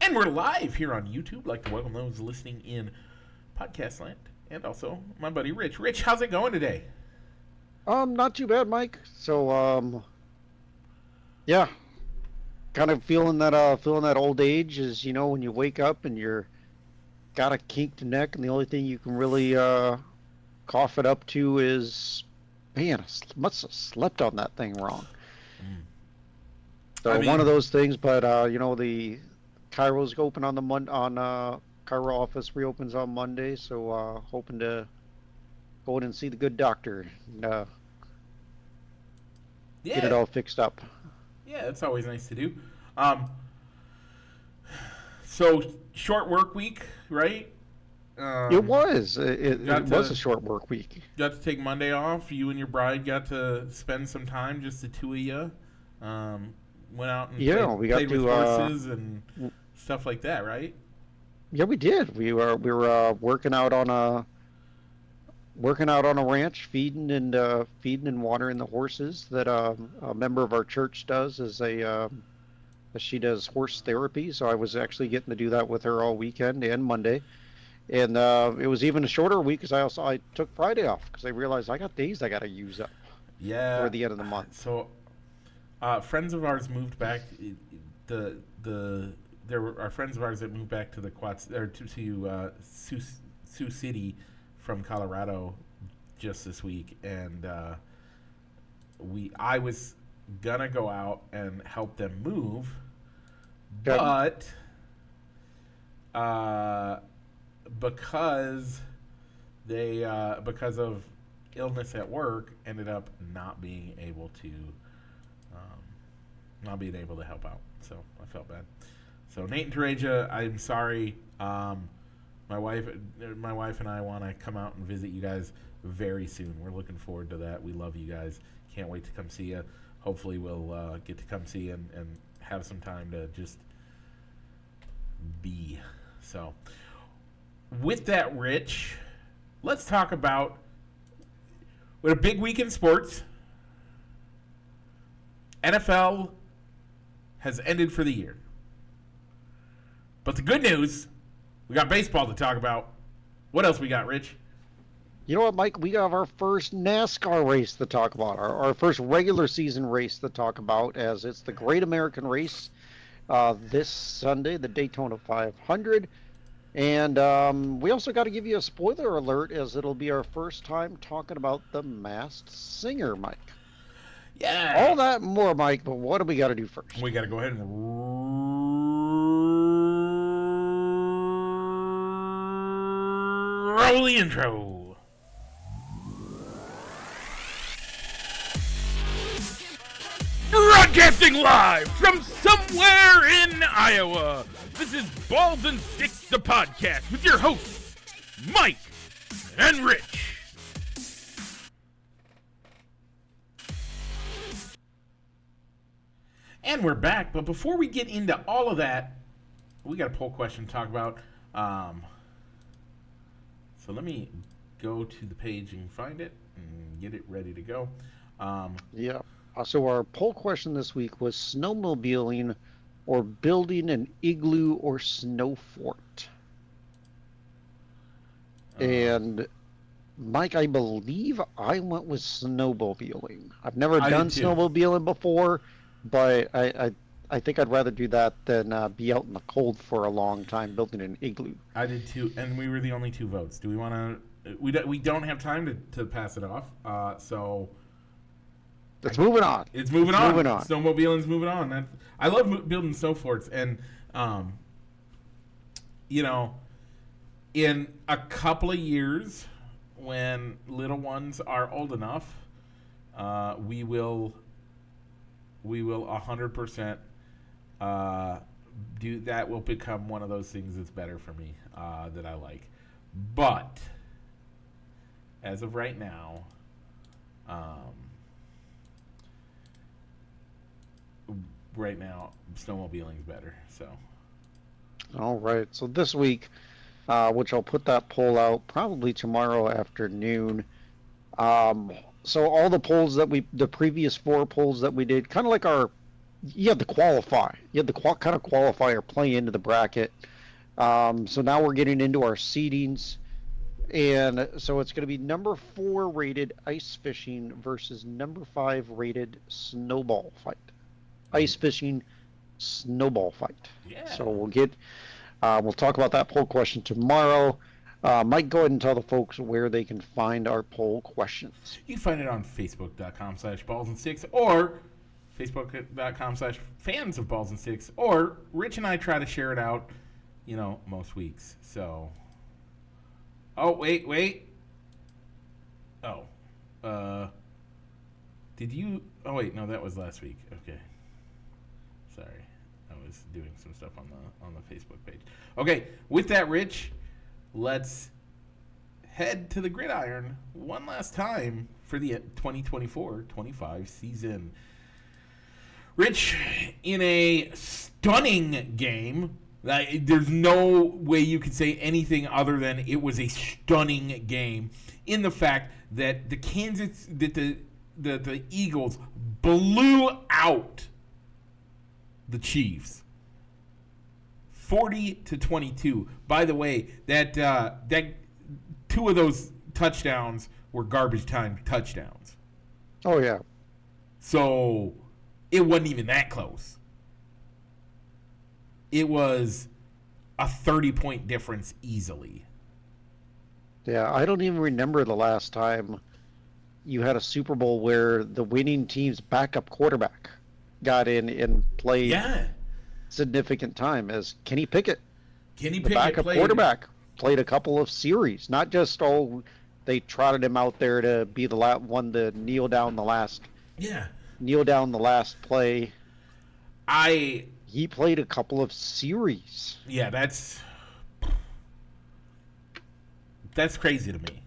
And we're live here on YouTube. I'd like to welcome those listening in podcast land. And also my buddy Rich. Rich, how's it going today? Not too bad, Mike. So, yeah, kind of feeling that old age is, when you wake up and you're got a kinked neck, and the only thing you can really cough it up to is, man, I must have slept on that thing wrong. So one of those things, but the Chiro's open on the Chiro office reopens on Monday, so hoping to go in and see the good doctor and get it all fixed up. Yeah, that's always nice to do. So short work week, right? It was. It was a short work week. Got to take Monday off. You and your bride got to spend some time, just the two of you. Went out and played with horses and stuff like that, right? Yeah, we did. We were working out on a ranch, feeding and watering the horses that a member of our church does she does horse therapy. So I was actually getting to do that with her all weekend and Monday. And it was even a shorter week because I took Friday off because I realized I got days I got to use up. Yeah. For the end of the month. So, friends of ours moved back. There are friends of ours that moved back to the Quads or to Sioux City from Colorado just this week, and I was gonna go out and help them move, but because of illness at work, ended up not being able to help out. So I felt bad. So Nate and Tereja, I'm sorry. My wife and I want to come out and visit you guys very soon. We're looking forward to that. We love you guys. Can't wait to come see you. Hopefully we'll get to come see you and have some time to just be. So with that, Rich, let's talk about with a big week in sports. NFL has ended for the year. But the good news, we got baseball to talk about. What else we got, Rich? You know what, Mike? We have our first NASCAR race to talk about, our first regular season race to talk about, as it's the Great American Race this Sunday, the Daytona 500. And we also got to give you a spoiler alert, as it'll be our first time talking about the Masked Singer, Mike. Yeah. All that and more, Mike, but what do we got to do first? We got to go ahead and roll the intro. Broadcasting live from somewhere in Iowa, this is Balls and Sticks, the podcast, with your hosts, Mike and Rich. And we're back, but before we get into all of that, we got a poll question to talk about. So let me go to the page and find it and get it ready to go. Yeah. So our poll question this week was snowmobiling or building an igloo or snow fort. And Mike, I believe I went with snowmobiling. I've never done snowmobiling before, but I think I'd rather do that than be out in the cold for a long time building an igloo. I did too, and we were the only two votes. Do we want to? We don't have time to pass it off. So it's moving on. It's moving on. Snowmobiling's moving on. I love building snow forts, and in a couple of years, when little ones are old enough, we will 100% do that. Will become one of those things that's better for me that I like. But as of right now, snowmobiling's better. So. All right. So this week, which I'll put that poll out probably tomorrow afternoon. So all the polls the previous 4 polls that we did, kind of like our you had to qualify. You had to kind of qualify or play into the bracket. So now we're getting into our seedings. And so it's going to be number 4 rated ice fishing versus number 5 rated snowball fight. Ice fishing snowball fight. Yeah. So we'll talk about that poll question tomorrow. Mike, go ahead and tell the folks where they can find our poll questions. You can find it on facebook.com/ballsandsticks or facebook.com/fans of Balls and Sticks, or Rich and I try to share it out, most weeks. So, wait. Did you? Oh wait, no, that was last week. Okay, sorry, I was doing some stuff on the Facebook page. Okay, with that, Rich, let's head to the gridiron one last time for the 2024-25 season. Rich, in a stunning game, there's no way you could say anything other than it was a stunning game, in the fact that the Eagles blew out the Chiefs 40-22. By the way, that 2 of those touchdowns were garbage time touchdowns. Oh yeah. So it wasn't even that close. It was a 30-point difference easily. Yeah, I don't even remember the last time you had a Super Bowl where the winning team's backup quarterback got in and played significant time as Kenny Pickett. The backup quarterback played a couple of series, not just they trotted him out there to be the one to kneel down the last play. He played a couple of series. Yeah, that's crazy to me.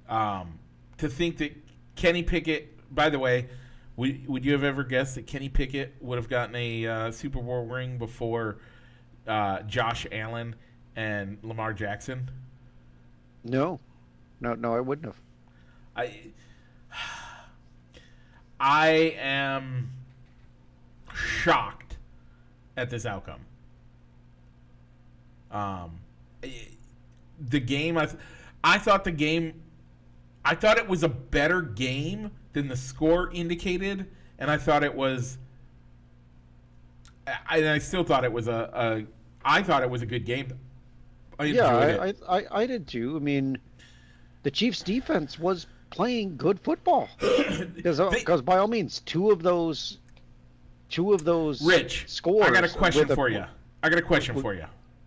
To think that Kenny Pickett, by the way, would you have ever guessed that Kenny Pickett would have gotten a Super Bowl ring before Josh Allen and Lamar Jackson? No, I wouldn't have. I am shocked at this outcome. The game, I thought it was a better game than the score indicated, and I thought it was. I still thought it was I thought it was a good game. I did too. I mean, the Chiefs' defense was playing good football. Because by all means, two of those Rich scores. I got a question for you.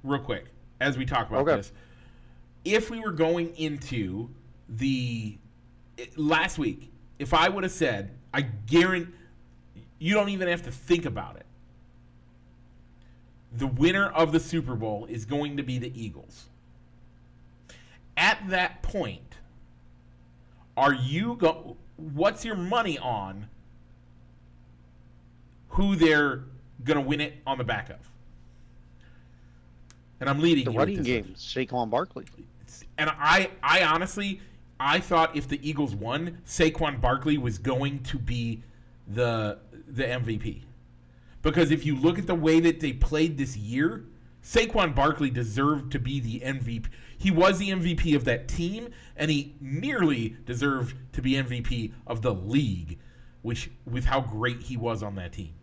Real quick, as we talk about this. If we were going into last week, if I would have said, I guarantee you don't even have to think about it. The winner of the Super Bowl is going to be the Eagles. At that point, what's your money on who they're going to win it on the back of? And I'm leading the running game, Saquon Barkley. And I honestly, I thought if the Eagles won, Saquon Barkley was going to be the MVP. Because if you look at the way that they played this year, Saquon Barkley deserved to be the MVP. He was the MVP of that team, and he nearly deserved to be MVP of the league, with how great he was on that team.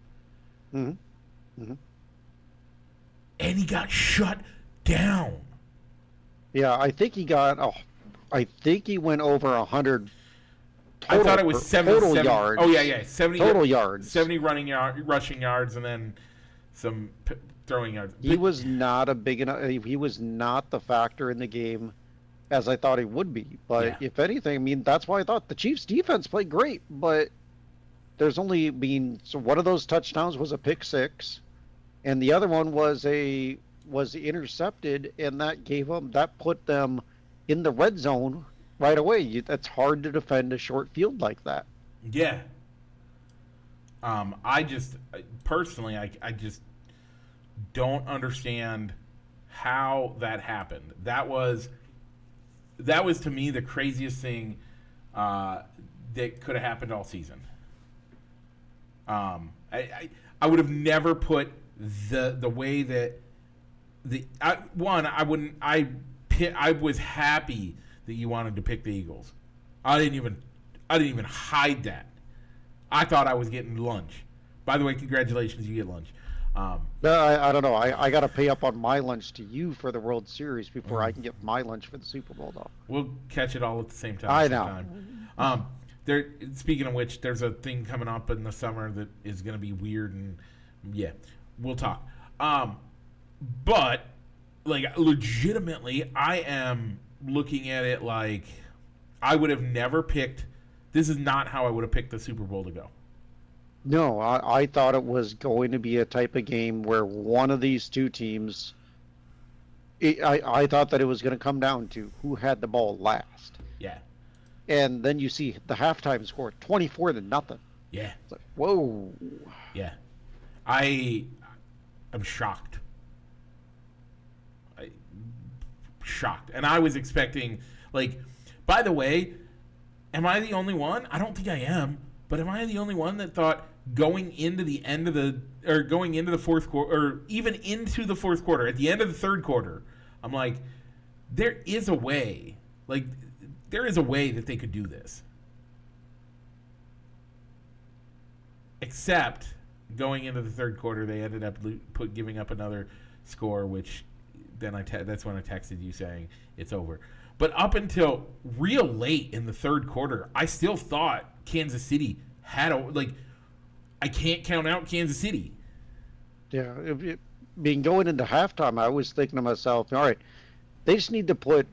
Mm-hmm. Mm-hmm. And he got shut down. Yeah, I think he went over 100 total, I thought it was 70 yards. Oh, yeah. 70 total yards. 70 rushing yards, and then some throwing yards. He was not a big enough. He was not the factor in the game as I thought he would be. But if anything, I mean, that's why I thought the Chiefs' defense played great. But there's only been one of those touchdowns was a pick six, and the other one was intercepted, and that put them in the red zone right away. That's hard to defend a short field like that. Yeah. I just personally, I just don't understand how that happened. That was to me the craziest thing that could have happened all season. I would have never put the way that I was happy that you wanted to pick the Eagles. I didn't even hide that. I thought I was getting lunch. By the way, congratulations, you get lunch. No, I don't know. I got to pay up on my lunch to you for the World Series before I can get my lunch for the Super Bowl, though. We'll catch it all at the same time. I know. Speaking of which, there's a thing coming up in the summer that is going to be weird, and yeah, we'll talk. But like legitimately, I am looking at it like I would have never picked. This is not how I would have picked the Super Bowl to go. No, I thought it was going to be a type of game where one of these two teams. I thought that it was going to come down to who had the ball last. Yeah. And then you see the halftime score, 24-0. Yeah. It's like, whoa. Yeah. I'm shocked. Shocked. And I was expecting, like, by the way, am I the only one? I don't think I am. But am I the only one that thought going into the fourth quarter, or even into the fourth quarter, at the end of the third quarter, I'm like, there is a way. Like, there is a way that they could do this. Except going into the third quarter, they ended up giving up another score, which then that's when I texted you saying it's over. But up until real late in the third quarter, I still thought Kansas City had I can't count out Kansas City. Yeah, being going into halftime, I was thinking to myself, all right, they just need to put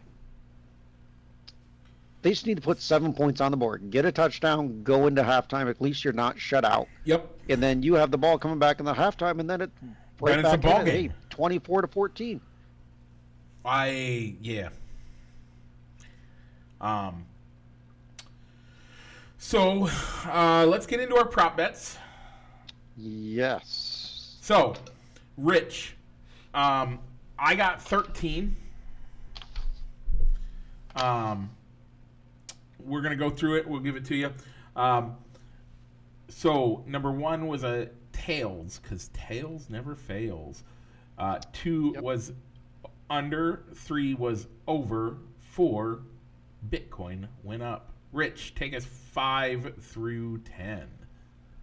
7 points on the board, get a touchdown, go into halftime. At least you're not shut out. Yep. And then you have the ball coming back in the halftime, and then it's a ball game. Hey, 24-14. Yeah. So, let's get into our prop bets. Yes. So, Rich, I got 13. We're going to go through it. We'll give it to you. So, number 1 was a tails, because tails never fails. 2 was under. 3 was over. 4, Bitcoin went up. Rich, take us 5 through 10.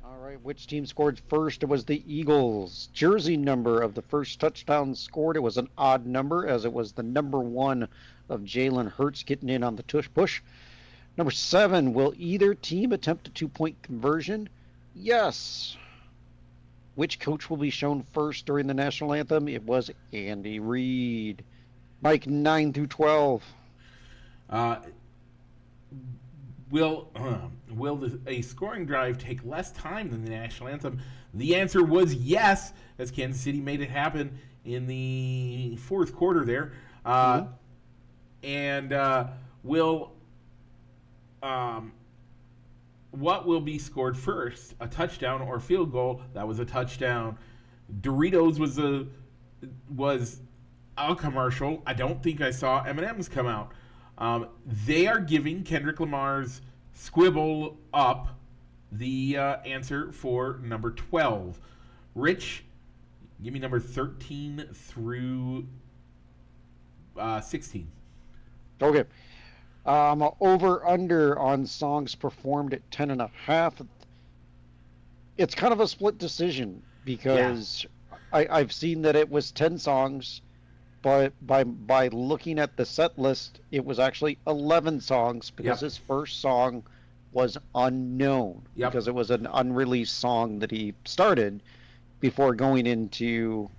All right, which team scored first? It was the Eagles. Jersey number of the first touchdown scored. It was an odd number, as it was the number 1 of Jalen Hurts getting in on the tush push. Number 7, will either team attempt a 2-point conversion? Yes. Which coach will be shown first during the national anthem? It was Andy Reid. Mike, 9 through 12. Will a scoring drive take less time than the national anthem? The answer was yes, as Kansas City made it happen in the fourth quarter there. And what will be scored first? A touchdown or field goal? That was a touchdown. Doritos was a commercial. I don't think I saw M&M's come out. They are giving Kendrick Lamar's Squibble Up the answer for number 12. Rich, give me number 13 through 16. Okay. Over under on songs performed at 10.5. It's kind of a split decision because I've seen that it was 10 songs. But by looking at the set list, it was actually 11 songs because his first song was unknown because it was an unreleased song that he started before going into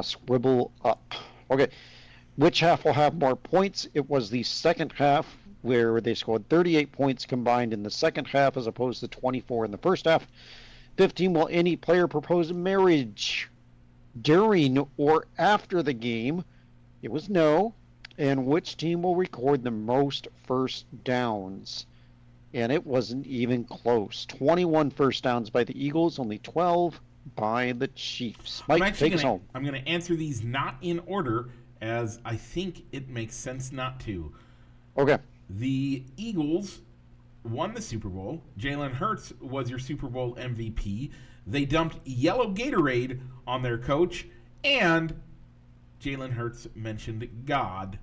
Scribble Up. Okay, which half will have more points? It was the second half where they scored 38 points combined in the second half as opposed to 24 in the first half. 15, will any player propose marriage during or after the game? It was no. And which team will record the most first downs? And it wasn't even close. 21 first downs by the Eagles, only 12 by the Chiefs. Mike, take us home. I'm going to answer these not in order, as I think it makes sense not to. Okay. The Eagles won the Super Bowl. Jalen Hurts was your Super Bowl MVP. They dumped yellow Gatorade on their coach, and Jalen Hurts mentioned God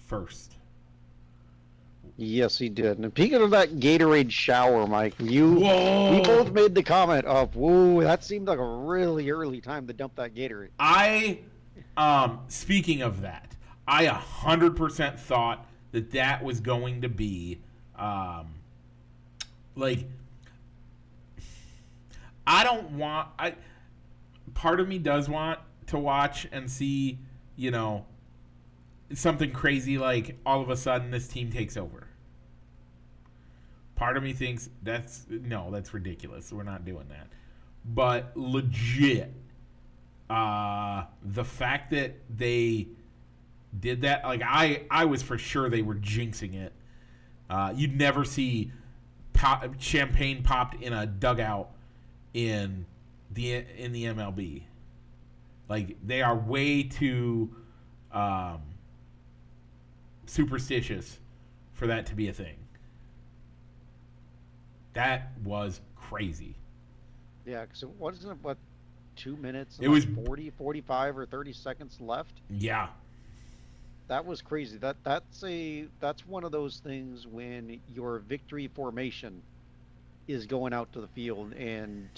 first. Yes, he did. And speaking of that Gatorade shower, Mike, we both made the comment of, "Whoa, that seemed like a really early time to dump that Gatorade." Speaking of that, I 100% thought that was going to be, part of me does want to watch and see, something crazy like all of a sudden this team takes over. Part of me thinks that's ridiculous. We're not doing that. But legit, the fact that they did that, like I was for sure they were jinxing it. You'd never see champagne popped in a dugout in the MLB. Like, they are way too superstitious for that to be a thing. That was crazy. Yeah, because it wasn't, 2 minutes? It was 40, 45, or 30 seconds left. Yeah. That was crazy. That's one of those things when your victory formation is going out to the field and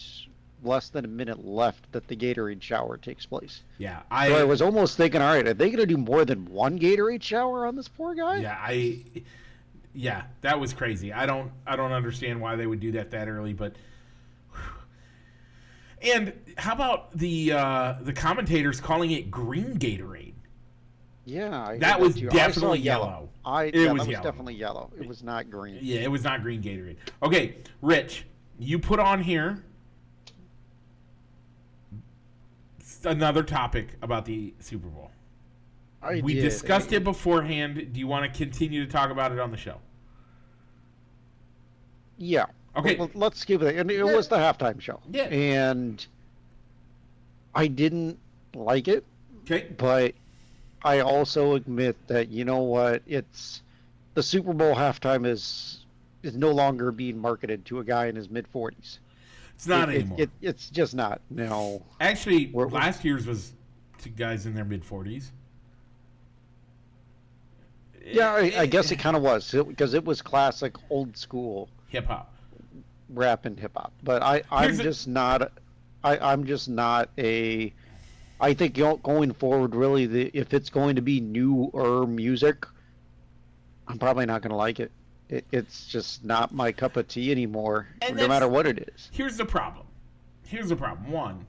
less than a minute left that the Gatorade shower takes place. Yeah, I was almost thinking, all right, are they going to do more than one Gatorade shower on this poor guy? Yeah, that was crazy. I don't understand why they would do that early, but. And how about the commentators calling it green Gatorade? Yeah, that was definitely yellow. It was definitely yellow. It was not green. Yeah, it was not green Gatorade. Okay, Rich, you put on here another topic about the Super Bowl. We discussed it beforehand. Do you want to continue to talk about it on the show? Yeah. Okay. Well, let's give it. And it was the halftime show. Yeah. And I didn't like it. Okay. But I also admit that, you know what, it's the Super Bowl halftime is no longer being marketed to a guy in his mid-40s. It's not anymore. It's just not. No. Actually, last year's was to guys in their mid-40s. Yeah, I guess it kind of was, because it was classic old school hip-hop. Rap and hip-hop. But I'm just not a... I think going forward, really, if it's going to be newer music, I'm probably not going to like it. It's just not my cup of tea anymore, no matter what it is. Here's the problem. One,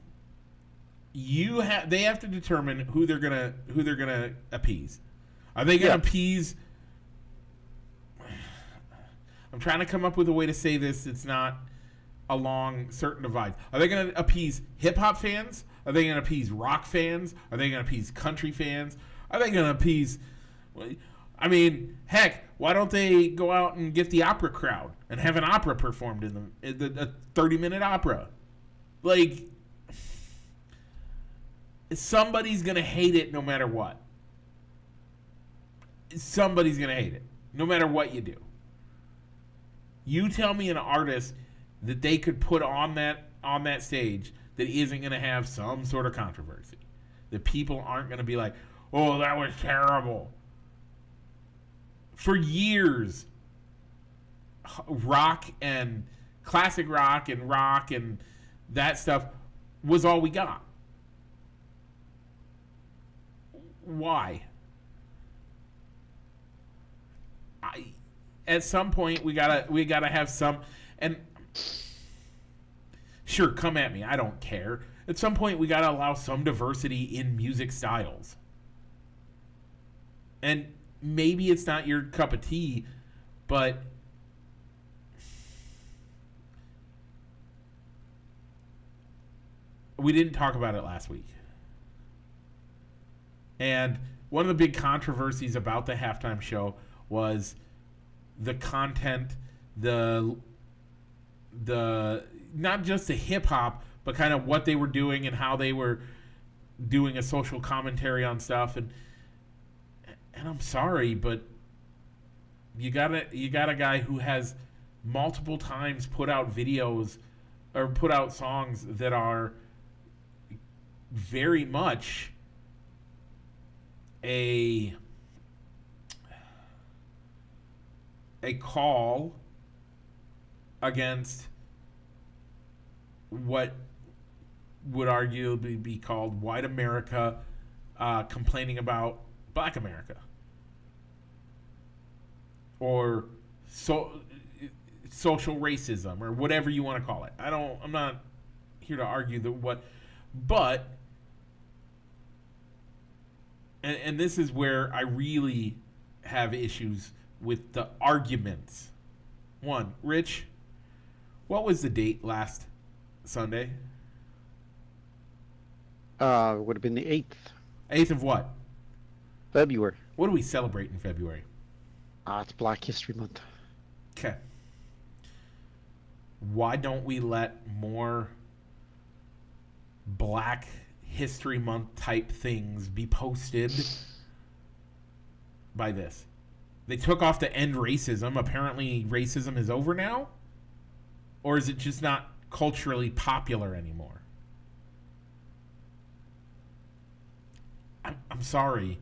they have to determine who they're gonna appease. Are they gonna appease? I'm trying to come up with a way to say this. It's not along certain divides. Are they gonna appease hip hop fans? Are they gonna appease rock fans? Are they gonna appease country fans? Are they gonna appease? I mean, heck, why don't they go out and get the opera crowd and have an opera performed in a 30-minute opera? Like, somebody's going to hate it no matter what. Somebody's going to hate it no matter what you do. You tell me an artist that they could put on that stage that isn't going to have some sort of controversy. That people aren't going to be like, oh, that was terrible. For years, rock and classic rock and that stuff was all we got. Why? At some point we gotta have some, and sure, come at me, I don't care. At some point we gotta allow some diversity in music styles. And maybe it's not your cup of tea, but we didn't talk about it last week. And one of the big controversies about the halftime show was the content, the not just the hip hop, but kind of what they were doing and how they were doing a social commentary on stuff. And I'm sorry, but you got a guy who has multiple times put out videos or put out songs that are very much a call against what would arguably be called white America complaining about black America, or social racism, or whatever you want to call it. I'm not here to argue but and this is where I really have issues with the arguments. One, Rich, what was the date last Sunday? Would have been the 8th. 8th of what? February. What do we celebrate in February? It's Black History Month. Okay. Why don't we let more Black History Month type things be posted by this? They took off the end racism. Apparently racism is over now? Or is it just not culturally popular anymore? I'm sorry.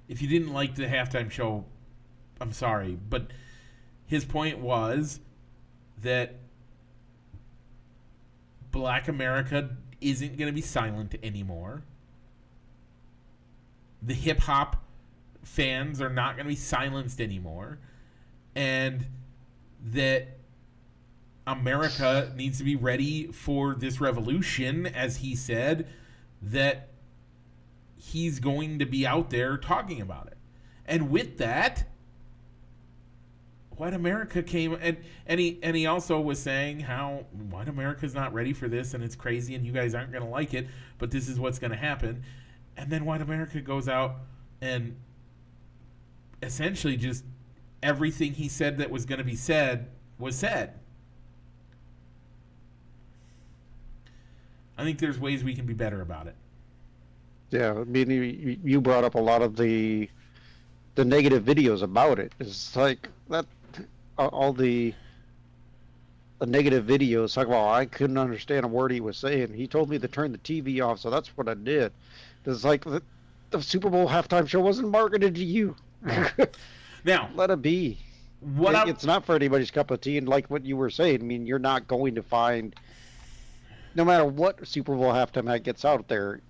If you didn't like the halftime show, I'm sorry. But his point was that Black America isn't going to be silent anymore. The hip-hop fans are not going to be silenced anymore. And that America needs to be ready for this revolution, as he said, that he's going to be out there talking about it. And with that, white America came, and he also was saying how white America's not ready for this, and it's crazy, and you guys aren't going to like it, but this is what's going to happen. And then white America goes out and essentially just everything he said that was going to be said was said. I think there's ways we can be better about it. Yeah, I mean, you brought up a lot of the negative videos about it. It's like that, all the negative videos. Like, well, I couldn't understand a word he was saying. He told me to turn the TV off, so that's what I did. It's like the Super Bowl halftime show wasn't marketed to you. Now, let it be. It's not for anybody's cup of tea, and like what you were saying, I mean, you're not going to find, no matter what Super Bowl halftime act gets out there,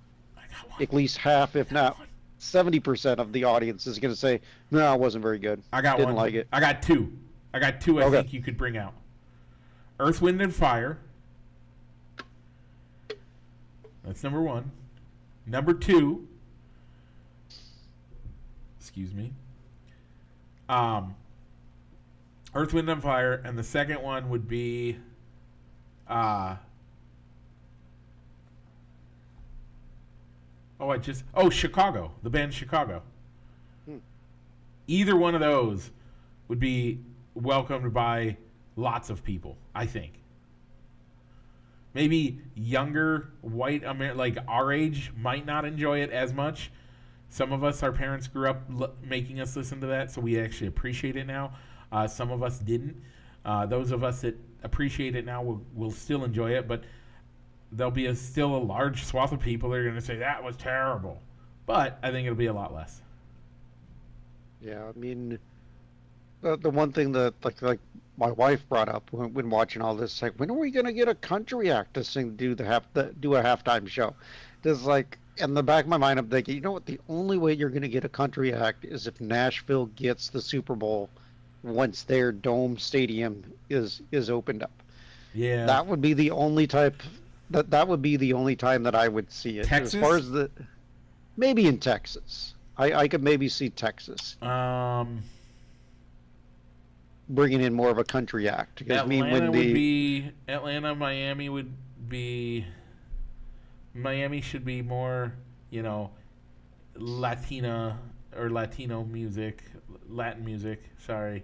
at least half, if not 70% of the audience is going to say, no, it wasn't very good. Didn't like it. I got two I think you could bring out. Earth, Wind, and Fire. That's number one. Number two, excuse me, Earth, Wind, and Fire, and the second one would be Chicago, the band Chicago. Either one of those would be welcomed by lots of people, I think. Maybe younger white like our age might not enjoy it as much. Some of us, our parents grew up making us listen to that, so we actually appreciate it now. Some of us didn't. Those of us that appreciate it now will still enjoy it, but there'll be still a large swath of people that are going to say that was terrible. But I think it'll be a lot less. Yeah, I mean, the one thing that like my wife brought up when watching all this, like, when are we going to get a country act to sing, do a halftime show? There's like, in the back of my mind, I'm thinking, you know what? The only way you're going to get a country act is if Nashville gets the Super Bowl once their dome stadium is opened up. Yeah, that would be the only type. That would be the only time that I would see it. Texas? As far as maybe in Texas, I could maybe see Texas bringing in more of a country act. Because Atlanta, Miami would be. Miami should be more, Latina or Latino music, Latin music. Sorry.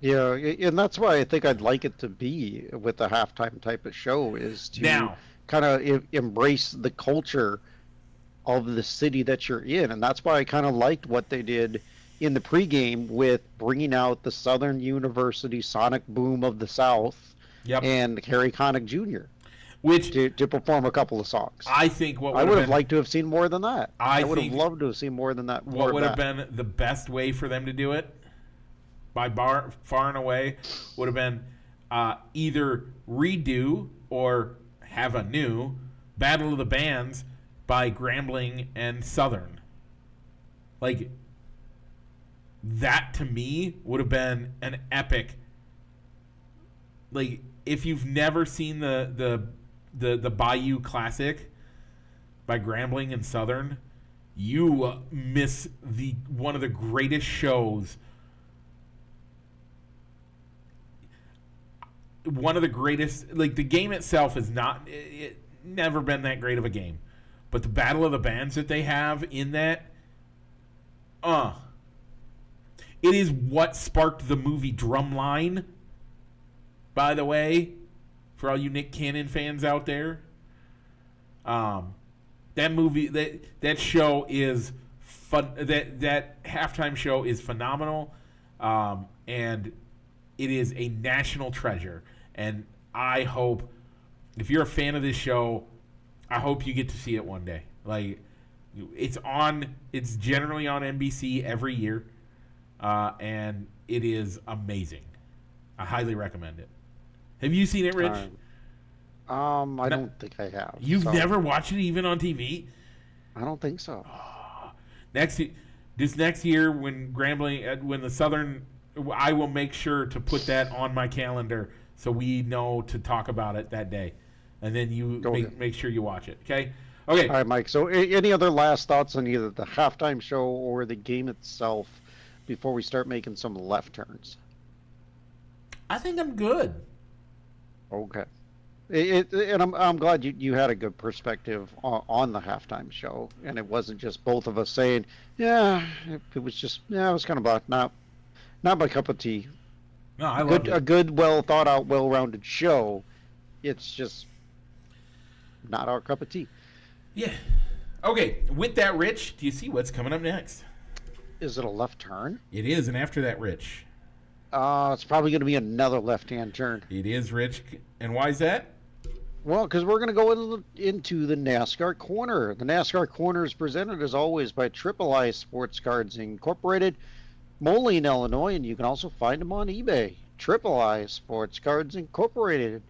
Yeah, and that's why I think I'd like it to be with the halftime type of show, is to kind of embrace the culture of the city that you're in. And that's why I kind of liked what they did in the pregame with bringing out the Southern University Sonic Boom of the South Yep. and Harry Connick Jr. Which to perform a couple of songs. I think I would have liked to have seen more than that. I would have think loved to have seen more than that. What would have been the best way for them to do it, by far and away, would have been either redo or have a new Battle of the Bands by Grambling and Southern. Like, that to me would have been an epic. Like, if you've never seen the Bayou Classic by Grambling and Southern, you miss one of the greatest shows. One of the greatest, like, the game itself is it never been that great of a game, but the Battle of the Bands that they have in that, it is what sparked the movie Drumline, by the way, for all you Nick Cannon fans out there. That movie, that show is fun. That halftime show is phenomenal, and it is a national treasure. And I hope, if you're a fan of this show, I hope you get to see it one day. Like, it's generally on NBC every year, and it is amazing. I highly recommend it. Have you seen it, Rich? I don't think I have. You've never watched it even on TV? I don't think so. This next year, when the Southern, I will make sure to put that on my calendar so we know to talk about it that day, and then you make sure you watch it. Okay. All right, Mike. So, any other last thoughts on either the halftime show or the game itself before we start making some left turns? I think I'm good. Okay. And I'm glad you had a good perspective on the halftime show, and it wasn't just both of us saying, yeah, it was just, yeah, it was kind of not my cup of tea. No, I loved it. A good, well thought out, well-rounded show. It's just not our cup of tea. Yeah. Okay. With that, Rich, do you see what's coming up next? Is it a left turn? It is, and after that, Rich. It's probably going to be another left-hand turn. It is, Rich. And why is that? Well, because we're going to go into the NASCAR Corner. The NASCAR Corner is presented, as always, by Triple I Sports Cards Incorporated, Moline, Illinois, and you can also find them on eBay. Triple I Sports Cards Incorporated.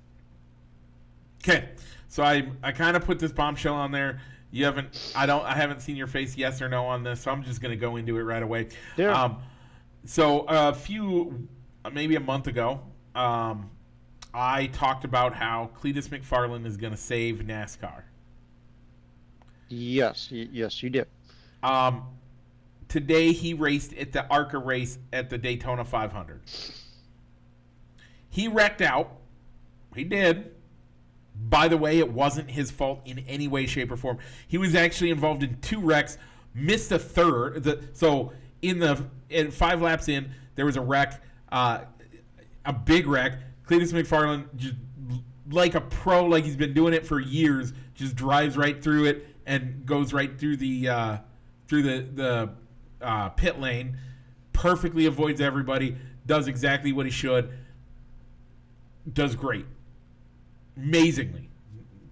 Okay, so I kind of put this bombshell on there. I haven't seen your face, yes or no, on this, so I'm just going to go into it right away. Yeah. So maybe a month ago, I talked about how Cletus McFarland is going to save NASCAR. Yes, you did. Today he raced at the ARCA race at the Daytona 500. He wrecked out. He did. By the way, it wasn't his fault in any way, shape, or form. He was actually involved in 2 wrecks, missed a third. So in 5 laps in, there was a wreck, a big wreck. Cletus McFarland, just like a pro, like he's been doing it for years, just drives right through it and goes right through the pit lane, perfectly avoids everybody, does exactly what he should, does great. Amazingly.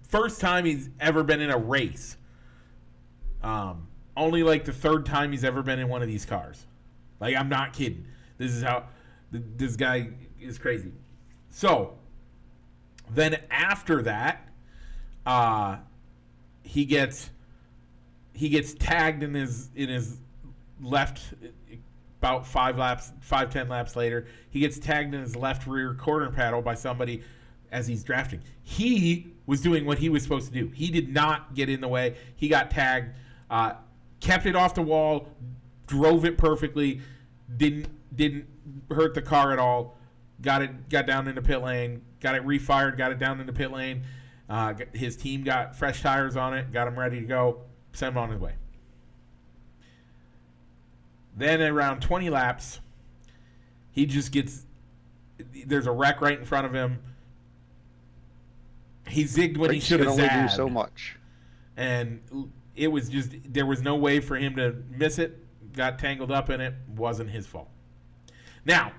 First time he's ever been in a race. Only like the 3rd time he's ever been in one of these cars. Like, I'm not kidding. This is how this guy is crazy. So, then after that, he gets tagged in his left about 5-10 laps later. He gets tagged in his left rear quarter panel by somebody as he's drafting. He was doing what he was supposed to do. He did not get in the way. He got tagged, kept it off the wall, drove it perfectly, didn't hurt the car at all. Got down into pit lane, got it refired, got it down into pit lane. His team got fresh tires on it, got him ready to go, sent him on his way. Then around 20 laps, he just there's a wreck right in front of him. He zigged when he should have zagged. Only do so much. And it was just, there was no way for him to miss it. got tangled up in it. Wasn't his fault. Now,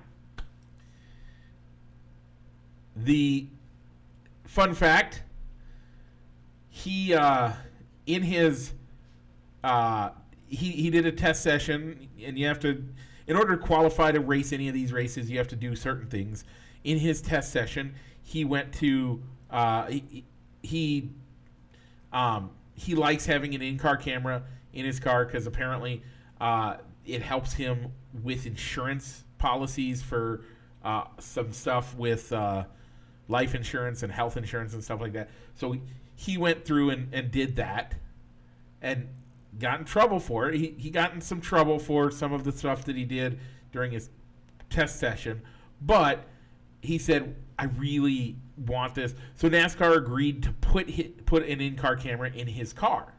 the fun fact, he in his he did a test session, and you have to, in order to qualify to race any of these races, you have to do certain things. In his test session, he went to he likes having an in-car camera in his car because apparently it helps him with insurance policies for some stuff with life insurance and health insurance and stuff like that. So he went through and did that and got in trouble for it. He got in some trouble for some of the stuff that he did during his test session, but he said, I really want this. So NASCAR agreed to put an in-car camera in his car.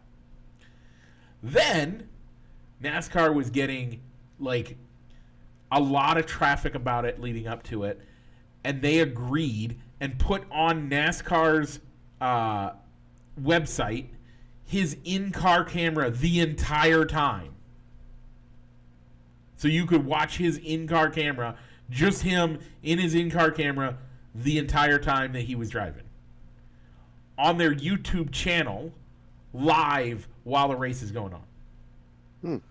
Then NASCAR was getting like a lot of traffic about it leading up to it, and they agreed and put on NASCAR's website his in-car camera the entire time. So you could watch his in-car camera, just him in his in-car camera the entire time that he was driving. On their YouTube channel, live while the race is going on.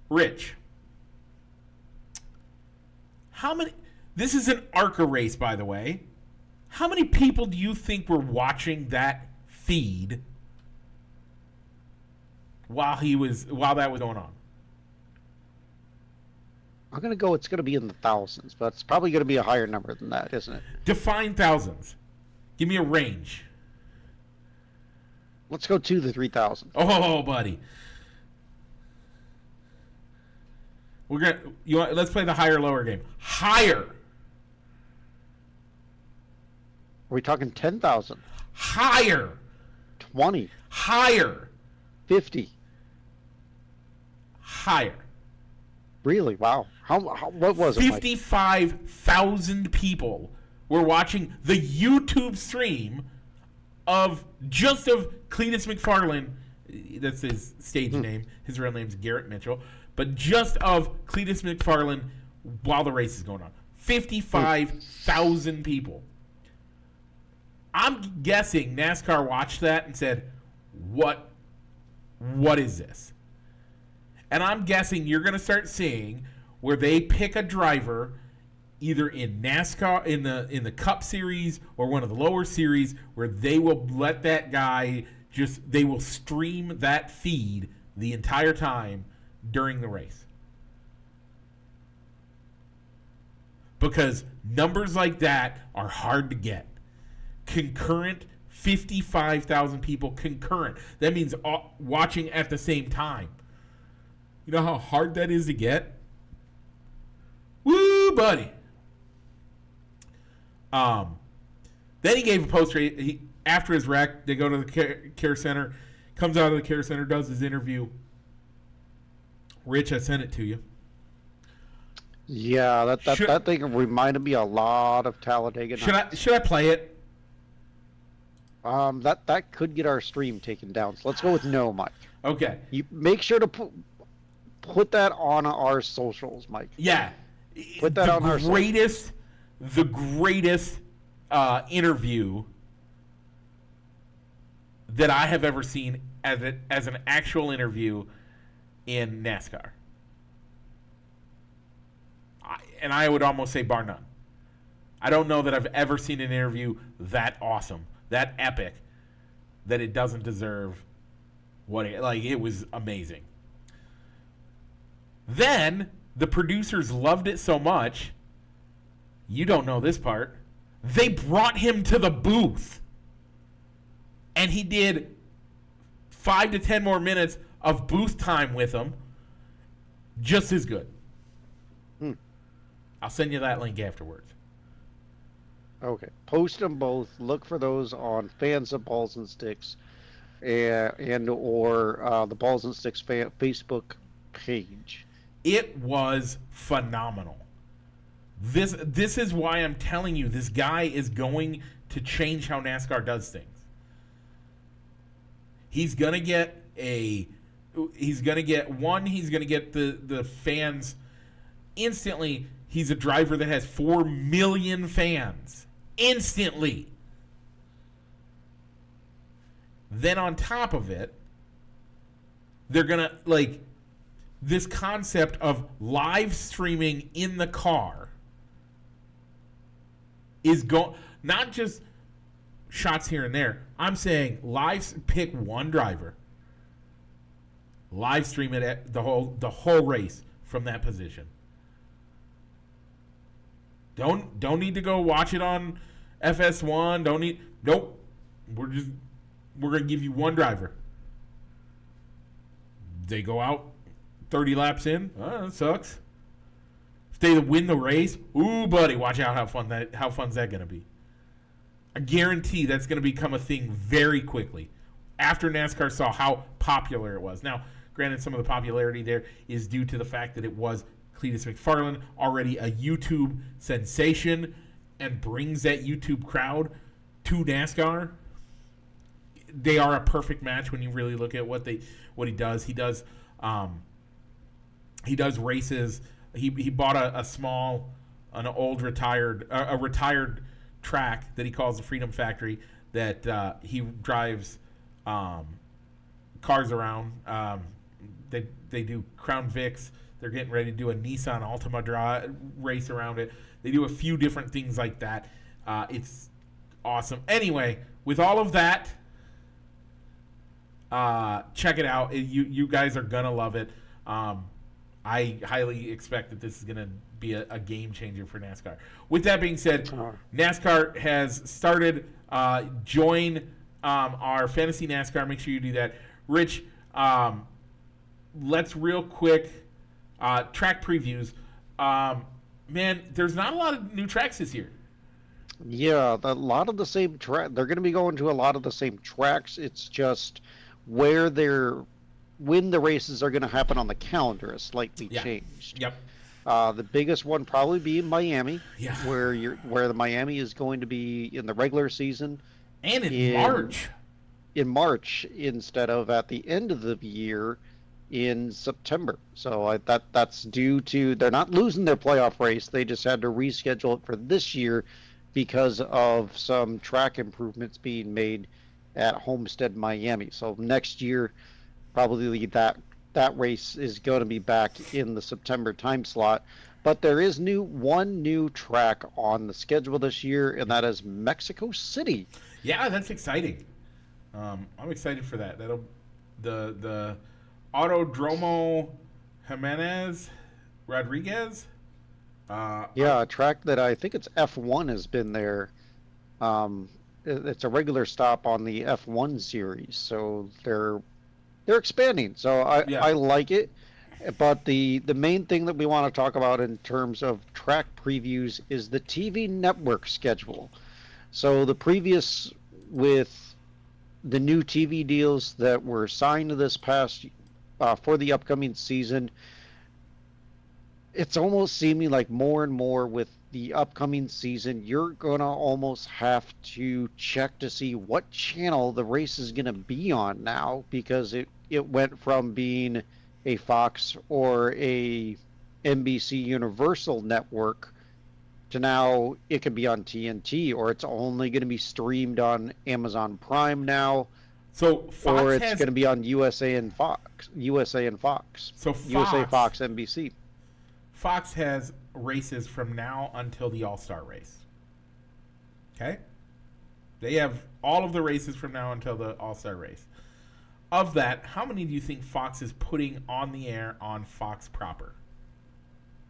Rich, how many... This is an ARCA race, by the way. How many people do you think were watching that feed while that was going on? I'm going to go, it's going to be in the thousands, but it's probably going to be a higher number than that, isn't it? Define thousands. Give me a range. Let's go to the 3,000. Oh, buddy. Let's play the higher lower game. Higher. Are we talking 10,000? Higher. 20. Higher. 50. Higher. Really? Wow. What was it? 55,000 people were watching the YouTube stream of Cletus McFarland. That's his stage name. His real name's Garrett Mitchell. But just of Cletus McFarland while the race is going on. 55,000 people. I'm guessing NASCAR watched that and said, what is this? And I'm guessing you're going to start seeing where they pick a driver either in NASCAR, in the Cup Series or one of the lower series, where they will let that guy they will stream that feed the entire time during the race. Because numbers like that are hard to get. Concurrent, 55,000 people concurrent. That means watching at the same time. You know how hard that is to get? Woo, buddy. Then he gave a post after his wreck. They go to the care center. Comes out of the care center, does his interview. Rich, I sent it to you. Yeah, that thing reminded me a lot of Talladega Nights. Should I play it? That could get our stream taken down. So let's go with no, Mike. Okay. You make sure to put that on our socials, Mike. Yeah. Put that on our socials. The greatest interview that I have ever seen as an actual interview in NASCAR. And I would almost say bar none. I don't know that I've ever seen an interview that awesome, that epic, that it doesn't deserve it was amazing. Then the producers loved it so much, you don't know this part, they brought him to the booth. And he did 5 to 10 more minutes of booth time with them, just as good. I'll send you that link afterwards. Okay. Post them both. Look for those on Fans of Balls and Sticks and or the Balls and Sticks Facebook page. It was phenomenal. This is why I'm telling you, this guy is going to change how NASCAR does things. He's going to get a He's going to get the fans instantly. He's a driver that has 4 million fans instantly. Then on top of it, they're going to, like, this concept of live streaming in the car is not just shots here and there. I'm saying pick one driver, live stream it at the whole race from that position. Don't need to go watch it on FS1. Nope. We're gonna give you one driver. They go out 30 laps in. That sucks. If they win the race, ooh, buddy, watch out how fun's that gonna be. I guarantee that's gonna become a thing very quickly after NASCAR saw how popular it was. Now, granted, some of the popularity there is due to the fact that it was Cletus McFarland, already a YouTube sensation, and brings that YouTube crowd to NASCAR. They are a perfect match when you really look at what he does. He does races. He bought an old retired track that he calls the Freedom Factory that he drives cars around. They do Crown Vics. They're getting ready to do a Nissan Altima race around it. They do a few different things like that. It's awesome. Anyway, with all of that, check it out. You guys are going to love it. I highly expect that this is going to be a game changer for NASCAR. With that being said, NASCAR has started. Join our Fantasy NASCAR. Make sure you do that. Rich, let's real quick track previews. Man, there's not a lot of new tracks this year. Yeah, a lot of the same track. They're going to be going to a lot of the same tracks. It's just when the races are going to happen on the calendar is slightly changed. Yep. The biggest one probably be in Miami, yeah, where the Miami is going to be in the regular season and in March. In March instead of at the end of the year in September. So that's due to they're not losing their playoff race. They just had to reschedule it for this year because of some track improvements being made at Homestead, Miami. So next year, probably that race is going to be back in the September time slot. But there is one new track on the schedule this year, and that is Mexico City. Yeah, that's exciting. I'm excited for that. That'll the Autodromo Jimenez Rodriguez. A track that I think it's F1 has been there. It's a regular stop on the F1 series, so they're expanding. So I like it. But the main thing that we want to talk about in terms of track previews is the TV network schedule. So the previous with the new TV deals that were signed this past for the upcoming season, it's almost seeming like more and more with the upcoming season, you're going to almost have to check to see what channel the race is going to be on now, because it went from being a Fox or a NBC Universal network to now it could be on TNT, or it's only going to be streamed on Amazon Prime now. So Fox or it's going to be on USA and Fox. So USA, Fox, NBC. Fox has races from now until the All-Star race. Okay? They have all of the races from now until the All-Star race. Of that, how many do you think Fox is putting on the air on Fox proper?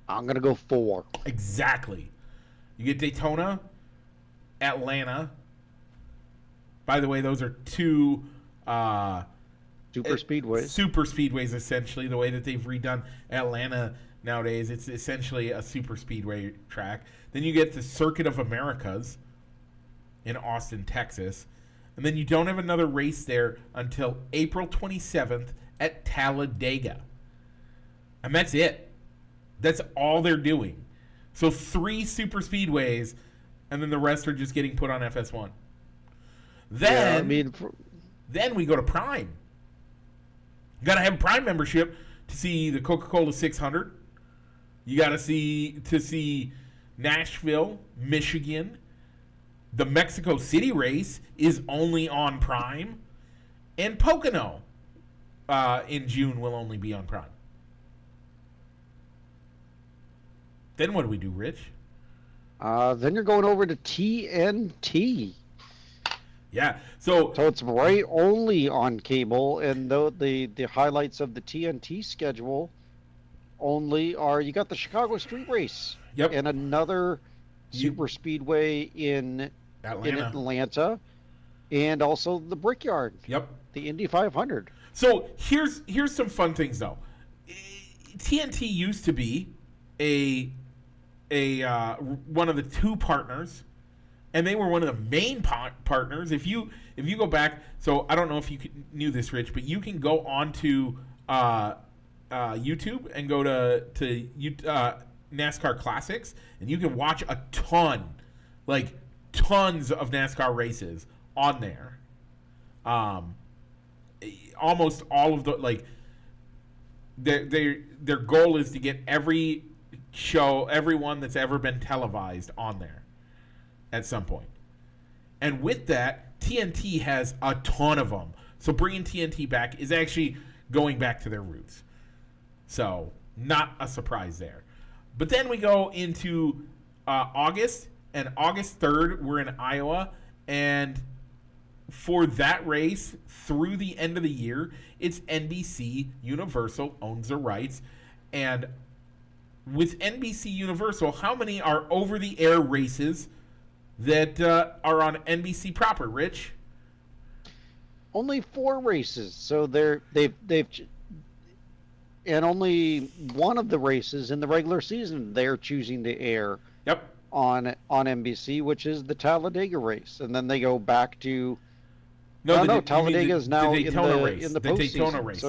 I'm going to go 4. Exactly. You get Daytona, Atlanta. By the way, those are two super speedways. Super speedways, essentially. The way that they've redone Atlanta nowadays, it's essentially a super speedway track. Then you get the Circuit of Americas in Austin, Texas. And then you don't have another race there until April 27th at Talladega. And that's it. That's all they're doing. So 3 super speedways, and then the rest are just getting put on FS1. Then we go to Prime. You got to have Prime membership to see the Coca-Cola 600. You got to see Nashville, Michigan. The Mexico City race is only on Prime. And Pocono in June will only be on Prime. Then what do we do, Rich? Then you're going over to TNT. Yeah, so it's right only on cable, and though the highlights of the TNT schedule only are, you got the Chicago Street Race, yep, and another super speedway in Atlanta, and also the Brickyard. Yep, the Indy 500. So here's some fun things though. TNT used to be a one of the two partners, and they were one of the main partners. If you go back, so I don't know if you knew this, Rich, but you can go onto YouTube and go to NASCAR Classics, and you can watch a tons of NASCAR races on there. Almost all of the their goal is to get every one that's ever been televised on there at some point. And with that, TNT has a ton of them. So bringing TNT back is actually going back to their roots. So not a surprise there. But then we go into August, and August 3rd, we're in Iowa, and for that race through the end of the year, it's NBC Universal owns the rights. And with NBC Universal, how many are over-the-air races that are on NBC proper, Rich? Only 4 races. So they've and only one of the races in the regular season they're choosing to air. Yep. On NBC, which is the Talladega race, and then they go back to. No, Talladega is now in the postseason. Daytona race.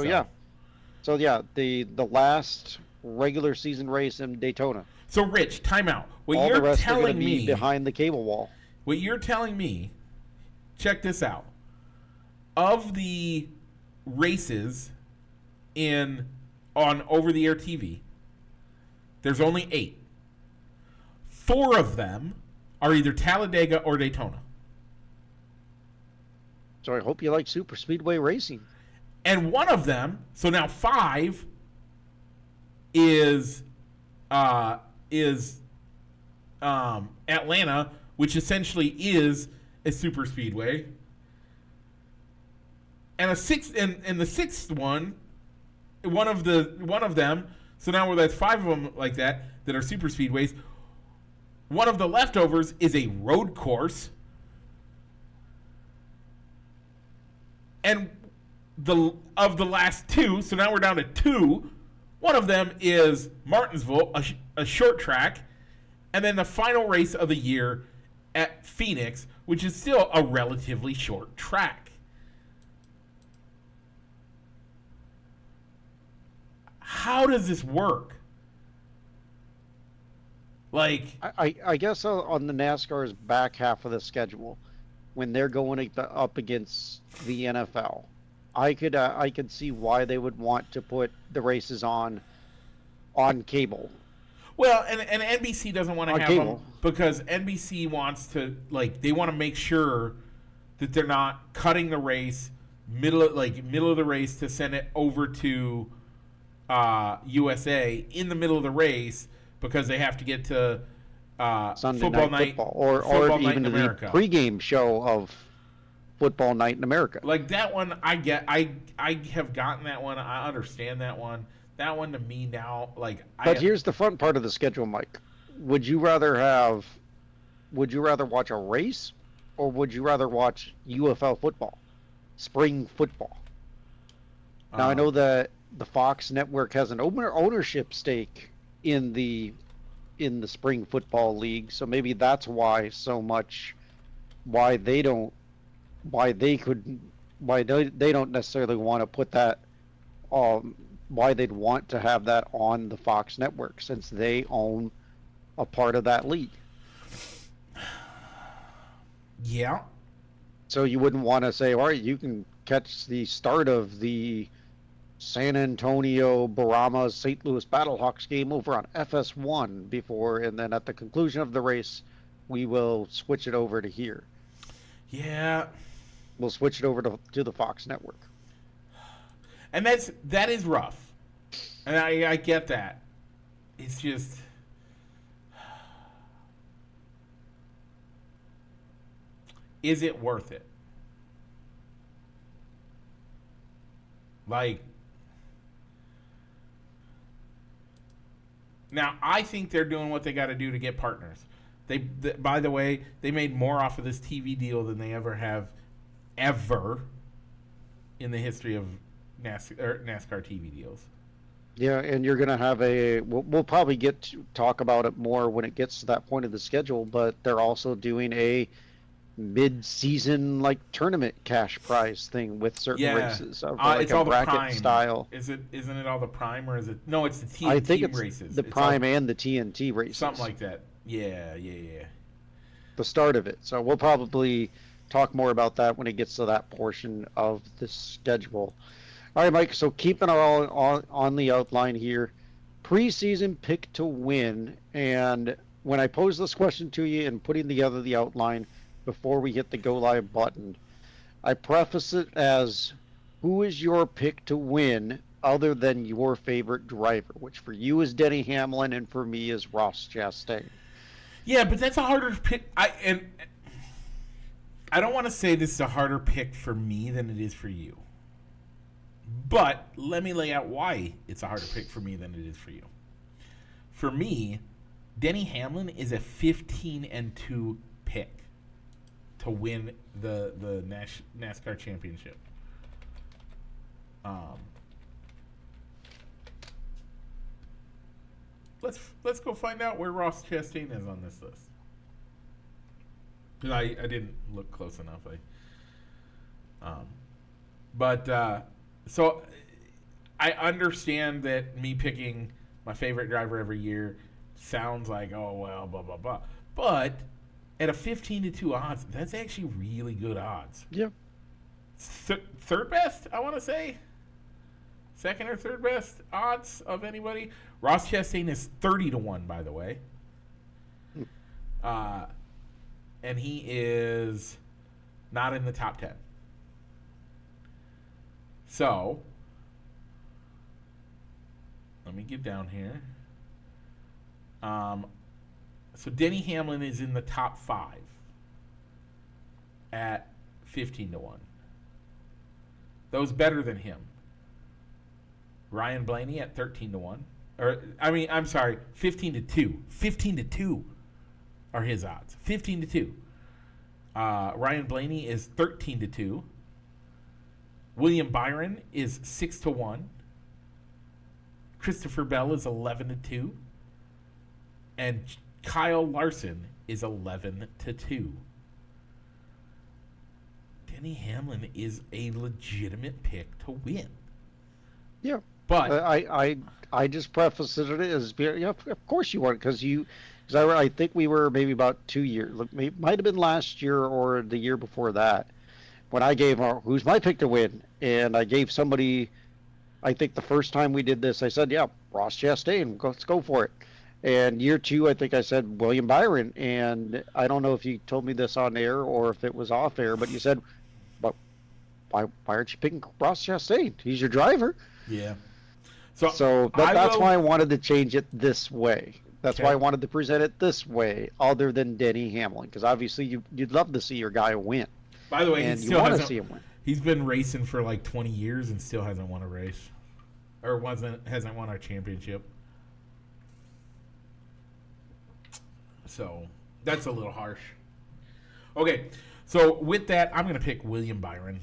So the last regular season race in Daytona. So Rich, time out. What All you're the rest telling are going to be me behind the cable wall. What you're telling me, check this out. Of the races on over-the-air TV, there's only 8. 4 of them are either Talladega or Daytona. So I hope you like super speedway racing. And one of them, so now 5 is Atlanta, which essentially is a super speedway. And the sixth one of them, so now that's 5 of them like that are super speedways. One of the leftovers is a road course. And of the last 2, so now we're down to 2. One of them is Martinsville, a short track. And then the final race of the year at Phoenix, which is still a relatively short track. How does this work? I guess on the NASCAR's back half of the schedule, when they're going up against the NFL, I could see why they would want to put the races on cable. Well, and NBC doesn't want to have cable. them because NBC wants to they want to make sure that they're not cutting the race middle of the race to send it over to USA in the middle of the race because they have to get to Sunday football night night football, or even the pregame show of Football Night in America. Like that one, I have gotten that one. I understand that one. That one to me now, But here's the fun part of the schedule, Mike. Would you rather watch a race, or would you rather watch UFL football, spring football? Now I know that the Fox network has an ownership stake in the spring football league, so maybe that's why they don't necessarily want to put that why they'd want to have that on the Fox network, since they own a part of that league. Yeah. So you wouldn't want to say, all right, you can catch the start of the San Antonio, Barama, St. Louis Battlehawks game over on FS1 before, and then at the conclusion of the race, we will switch it over to here. Yeah. We'll switch it over to the Fox network. And that is rough. And I get that. It's just... Is it worth it? Like... Now, I think they're doing what they got to do to get partners. By the way, they made more off of this TV deal than they ever have, ever, in the history of NASCAR TV deals. Yeah, and you're going to have we'll probably get to talk about it more when it gets to that point of the schedule, but they're also doing a mid-season like tournament cash prize thing with certain races, like it's a all bracket the prime style. Isn't it all the prime, or is it? No, it's the TNT I think it's races. The prime and the TNT races, something like that. Yeah. The start of it. So we'll probably talk more about that when it gets to that portion of the schedule. All right, Mike. So keeping our on the outline here, preseason pick to win. And when I pose this question to you and putting together the outline before we hit the go live button, I preface it as, who is your pick to win other than your favorite driver, which for you is Denny Hamlin and for me is Ross Chastain. Yeah, but that's a harder pick. I don't want to say this is a harder pick for me than it is for you. But let me lay out why it's a harder pick for me than it is for you. For me, Denny Hamlin is a 15-2 pick to win the NASCAR championship. Let's go find out where Ross Chastain is on this list. Because I didn't look close enough. So I understand that me picking my favorite driver every year sounds like, oh well, blah blah blah. But at a 15-2 odds, that's actually really good odds. Yeah. Third best, I want to say. Second or third best odds of anybody. Ross Chastain is 30-1, by the way. And he is not in the top 10. So, let me get down here. So Denny Hamlin is in the top 5 at 15-1. Those better than him. Ryan Blaney at 13-1. I'm sorry, 15-2. 15-2 are his odds. 15-2. Ryan Blaney is 13-2. William Byron is 6-1. Christopher Bell is 11-2. And Kyle Larson is 11-2. Denny Hamlin is a legitimate pick to win. Yeah. But I just preface it as, yeah, of course you want, because I think we were maybe about 2 years, it might have been last year or the year before that, when I gave who's my pick to win, and I gave somebody, I think the first time we did this, I said, yeah, Ross Chastain, let's go for it. And year 2, I think I said William Byron, and I don't know if you told me this on air or if it was off air, but you said, but why aren't you picking Ross Chastain? He's your driver. Yeah. So that's why I wanted to change it this way. That's why I wanted to present it this way, other than Denny Hamlin, because obviously you'd love to see your guy win. By the way, and you want to see him win. He's been racing for like 20 years and still hasn't won a race, or hasn't won a championship. So that's a little harsh. Okay, so with that, I'm going to pick William Byron.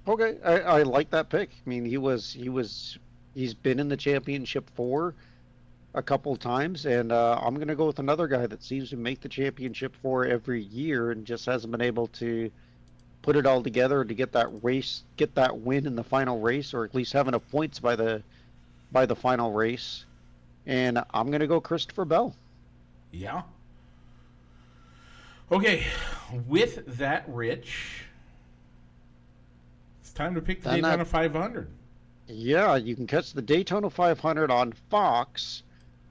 Okay, I like that pick. I mean, he's been in the championship 4 a couple times, and I'm going to go with another guy that seems to make the championship 4 every year and just hasn't been able to put it all together to get that win in the final race, or at least have enough points by the final race. And I'm going to go Christopher Bell. Yeah. Okay, with that, Rich, it's time to pick the Daytona 500. Yeah, you can catch the Daytona 500 on Fox,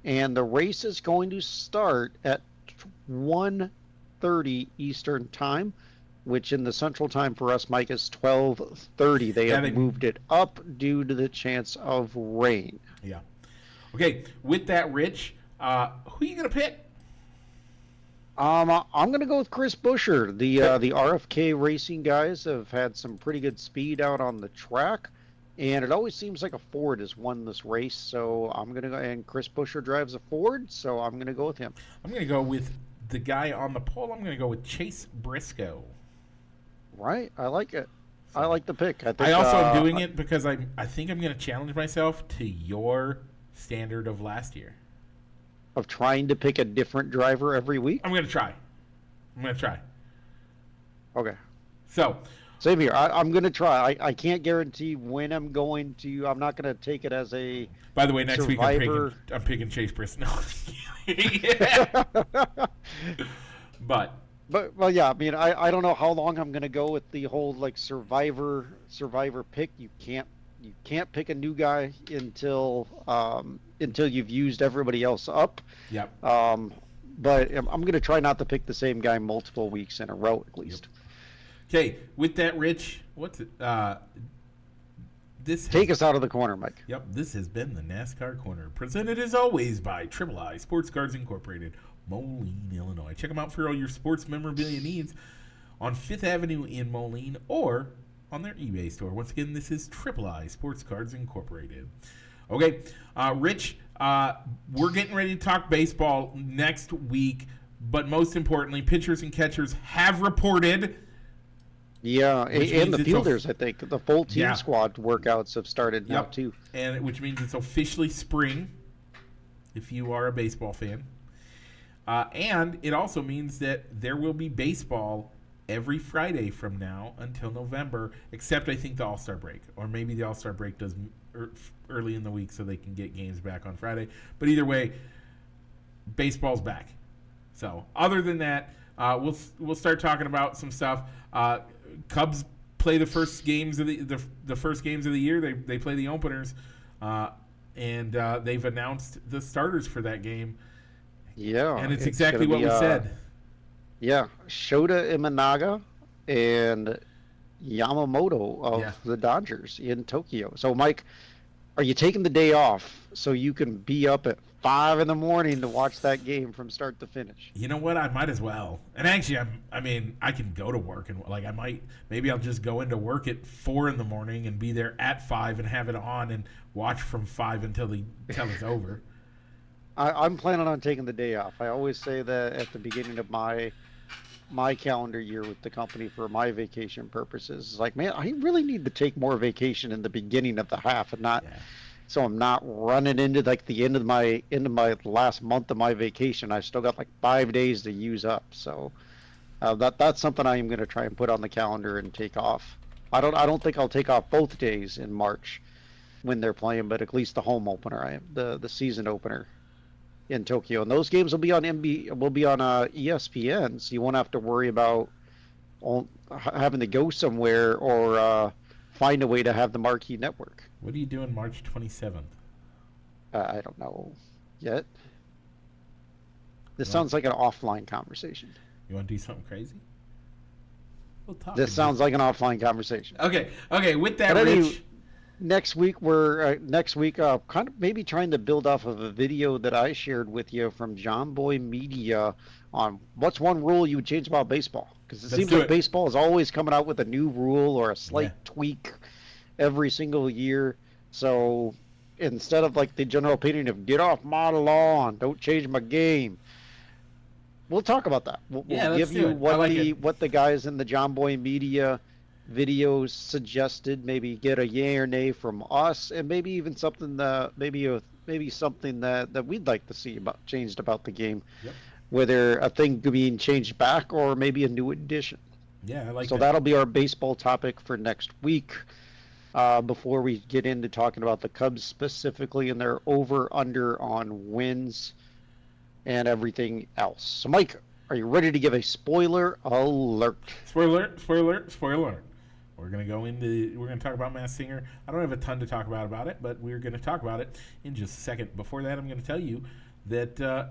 and the race is going to start at 1:30 Eastern Time, which in the Central Time for us, Mike, is 12:30. They Yeah, have moved it up due to the chance of rain. Yeah. Okay, with that, Rich, who are you going to pick? I'm going to go with Chris Buescher. Okay. The RFK Racing guys have had some pretty good speed out on the track, and it always seems like a Ford has won this race. So I'm going to go, and Chris Buescher drives a Ford, so I'm going to go with him. I'm going to go with the guy on the pole. I'm going to go with Chase Briscoe. Right, I like it. I like the pick. I also am doing it because I think I'm going to challenge myself to your standard of last year. Of trying to pick a different driver every week? I'm going to try. Okay. So, same here. I'm going to try. I can't guarantee when I'm going to. I'm not going to take it as a. By the way, next survivor. week I'm picking Chase Briscoe. But well, yeah. I mean, I don't know how long I'm going to go with the whole like survivor pick. You can't pick a new guy until you've used everybody else up. Yep. But I'm going to try not to pick the same guy multiple weeks in a row at least. Yep. Okay, with that, Rich, what's it? Take us out of the corner, Mike. Yep, this has been the NASCAR Corner, presented as always by Triple I Sports Cards Incorporated, Moline, Illinois. Check them out for all your sports memorabilia needs on Fifth Avenue in Moline or on their eBay store. Once again, this is Triple I Sports Cards Incorporated. Okay, Rich, we're getting ready to talk baseball next week, but most importantly, pitchers and catchers have reported. Yeah, and the fielders, I think. The full team squad workouts have started now, too. And which means it's officially spring, if you are a baseball fan. And it also means that there will be baseball every Friday from now until November, except I think the All-Star break. Or maybe the All-Star break does early in the week so they can get games back on Friday. But either way, baseball's back. So other than that, we'll start talking about some stuff. Cubs play the first games of the first games of the year. They play the openers, and they've announced the starters for that game. Yeah, and it's exactly what we said. Yeah, Shota Imanaga and Yamamoto of the Dodgers in Tokyo. So, Mike, are you taking the day off so you can be up at 5 in the morning to watch that game from start to finish? You know what? I might as well. And actually, I can go to work and maybe I'll just go into work at 4 in the morning and be there at 5 and have it on and watch from 5 until it's over. I'm planning on taking the day off. I always say that at the beginning of my calendar year with the company for my vacation purposes. It's like, man, I really need to take more vacation in the beginning of the half and not. Yeah. So I'm not running into like the end of my last month of my vacation. I've still got like 5 days to use up. So that's something I am going to try and put on the calendar and take off. I don't think I'll take off both days in March when they're playing, but at least the home opener, the season opener in Tokyo, and those games will be on ESPN, so you won't have to worry about having to go somewhere or find a way to have the marquee network. What are you doing March 27th? I don't know yet. This sounds like an offline conversation. You want to do something crazy? We'll talk. This sounds like an offline conversation. Okay. With that, Rich. Next week we're kind of maybe trying to build off of a video that I shared with you from John Boy Media on what's one rule you would change about baseball, because it seems like baseball is always coming out with a new rule or a slight tweak every single year. So instead of like the general opinion of get off my lawn, don't change my game, we'll talk about that. We'll give you what the guys in the John Boy Media videos suggested, maybe get a yay or nay from us, and maybe even something that maybe something that we'd like to see changed about the game, whether a thing being changed back or maybe a new addition. So that'll be our baseball topic for next week, before we get into talking about the Cubs specifically and their over under on wins and everything else. So Mike, are you ready to give a spoiler alert? Spoiler alert. We're going to talk about Masked Singer. I don't have a ton to talk about it, but we're going to talk about it in just a second. Before that, I'm going to tell you that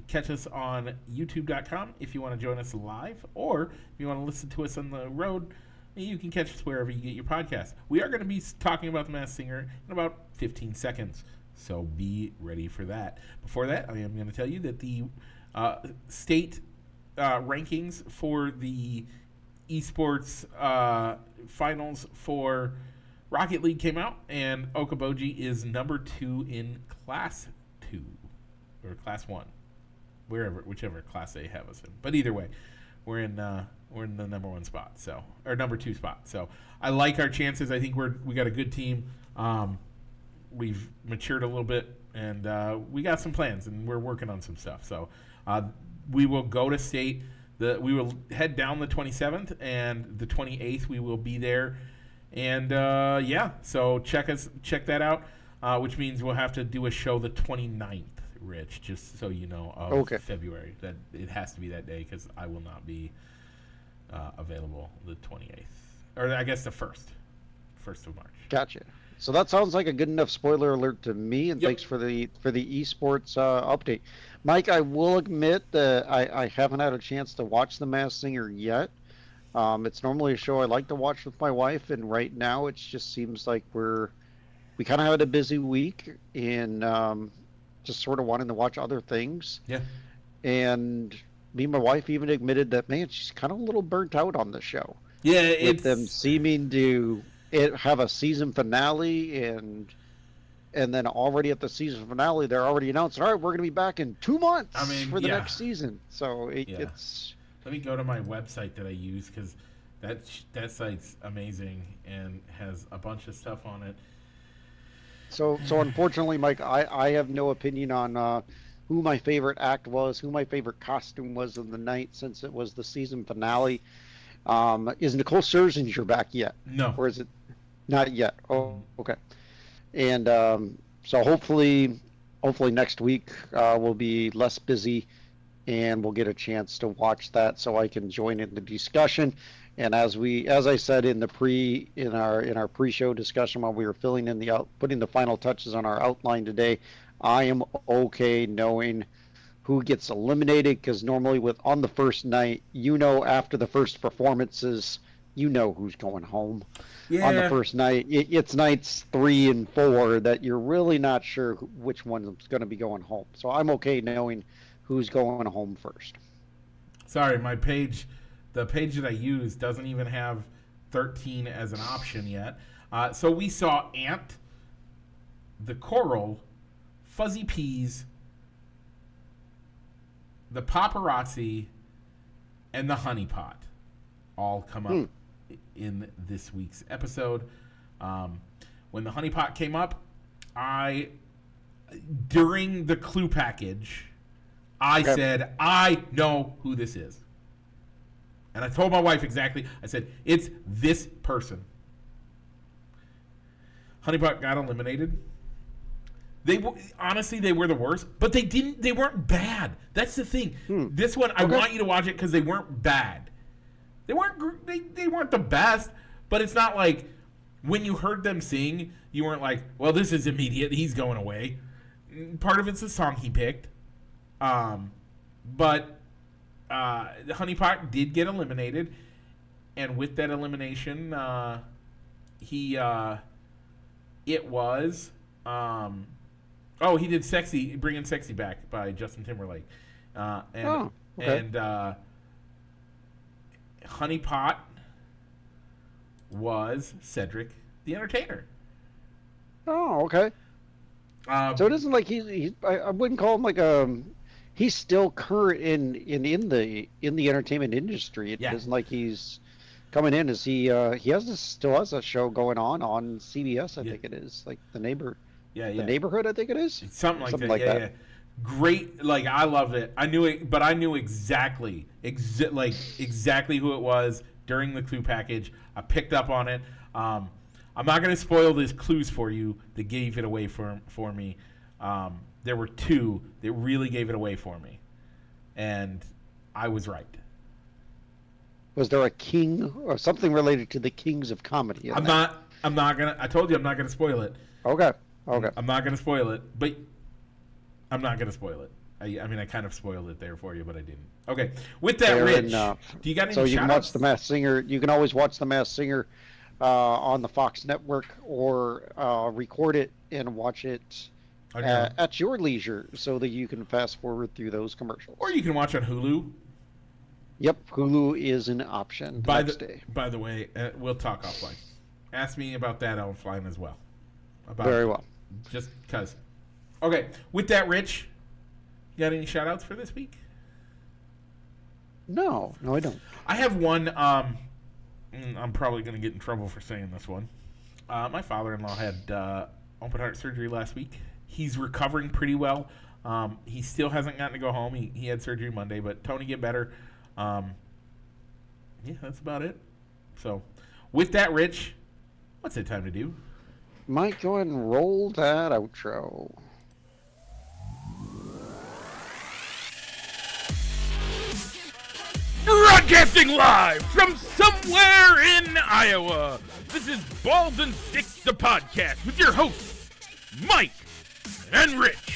catch us on youtube.com if you want to join us live, or if you want to listen to us on the road, you can catch us wherever you get your podcasts. We are going to be talking about the Masked Singer in about 15 seconds, so be ready for that. Before that, I am going to tell you that the state rankings for the esports finals for Rocket League came out, and Okaboji is number 2 in Class 2 or Class 1, whichever Class they have us in. But either way, we're in the number 1 spot, or number 2 spot. So I like our chances. I think we got a good team. We've matured a little bit, and we got some plans, and we're working on some stuff. So we will go to state. We will head down the 27th, and the 28th we will be there. And so check that out, which means we'll have to do a show the 29th, Rich, just so you know, of February. That it has to be that day because I will not be available the 28th, or I guess the 1st of March. Gotcha. So that sounds like a good enough spoiler alert to me, and thanks for the esports update. Mike, I will admit that I haven't had a chance to watch The Masked Singer yet. It's normally a show I like to watch with my wife, and right now it just seems like we kind of had a busy week, and just sort of wanting to watch other things. Yeah. And me and my wife even admitted that, man, she's kind of a little burnt out on the show. Yeah, with them seeming to have a season finale, and then already at the season finale, they're already announcing, all right, we're going to be back in 2 months for the next season. So it's... Let me go to my website that I use, because that site's amazing and has a bunch of stuff on it. So unfortunately, Mike, I have no opinion on who my favorite act was, who my favorite costume was of the night, since it was the season finale. Is Nicole Scherzinger back yet? No. Or is it not yet? Oh, okay. And so hopefully next week we'll be less busy, and we'll get a chance to watch that, so I can join in the discussion. And as I said in our pre-show discussion while we were putting the final touches on our outline today, I am okay knowing who gets eliminated, because normally on the first night, after the first performances, who's going home. Yeah. On the first night, it's nights 3 and 4 that you're really not sure which one's going to be going home. So I'm okay knowing who's going home first. Sorry, the page that I use doesn't even have 13 as an option yet. So we saw Ant, the Coral, Fuzzy Peas, the Paparazzi, and the Honey Pot all come up in this week's episode. When the Honey Pot came up, during the clue package, I said, I know who this is. And I told my wife exactly. I said, it's this person. Honey Pot got eliminated. They were the worst, but they weren't bad. That's the thing. This one, I want you to watch it because they weren't bad. They weren't the best, but it's not like when you heard them sing, you weren't like, well, this is immediate. He's going away. Part of it's the song he picked. But Honey Pot did get eliminated, and with that elimination, he did "Sexy," bringing "Sexy" back by Justin Timberlake, and Honey Pot was Cedric the Entertainer. Oh, okay. So it isn't like I wouldn't call him like he's still current in the entertainment industry. It isn't like he's coming in as he still has a show going on CBS. I think it is, like the Neighborhood. I think it is something like that. Yeah. Great, like I loved it. I knew it, but I knew exactly who it was during the clue package. I picked up on it. I'm not going to spoil these clues for you that gave it away for me. There were 2 that really gave it away for me, and I was right. Was there a king or something related to the kings of comedy? I'm not gonna. I told you I'm not gonna spoil it. Okay. Okay. I'm not gonna spoil it, but I'm not gonna spoil it. I mean, I kind of spoiled it there for you, but I didn't. Okay. With that, Fair Rich, enough. do you got any So you can watch shout-outs? The Masked Singer. You can always watch The Masked Singer on the Fox Network, or record it and watch it On your own. at your leisure, so that you can fast forward through those commercials. Or you can watch on Hulu. Yep, Hulu is an option the next day. By the way, we'll talk offline. Ask me about that offline as well. Very well. Just because. Okay. With that, Rich, you got any shout-outs for this week? No, I don't. I have one. I'm probably going to get in trouble for saying this one. My father-in-law had open heart surgery last week. He's recovering pretty well. He still hasn't gotten to go home. He had surgery Monday, but Tony get better. Yeah, that's about it. So, with that, Rich, what's it time to do? Mike, go ahead and roll that outro. Broadcasting live from somewhere in Iowa. This is Balls and Sticks, the podcast, with your hosts, Mike and Rich.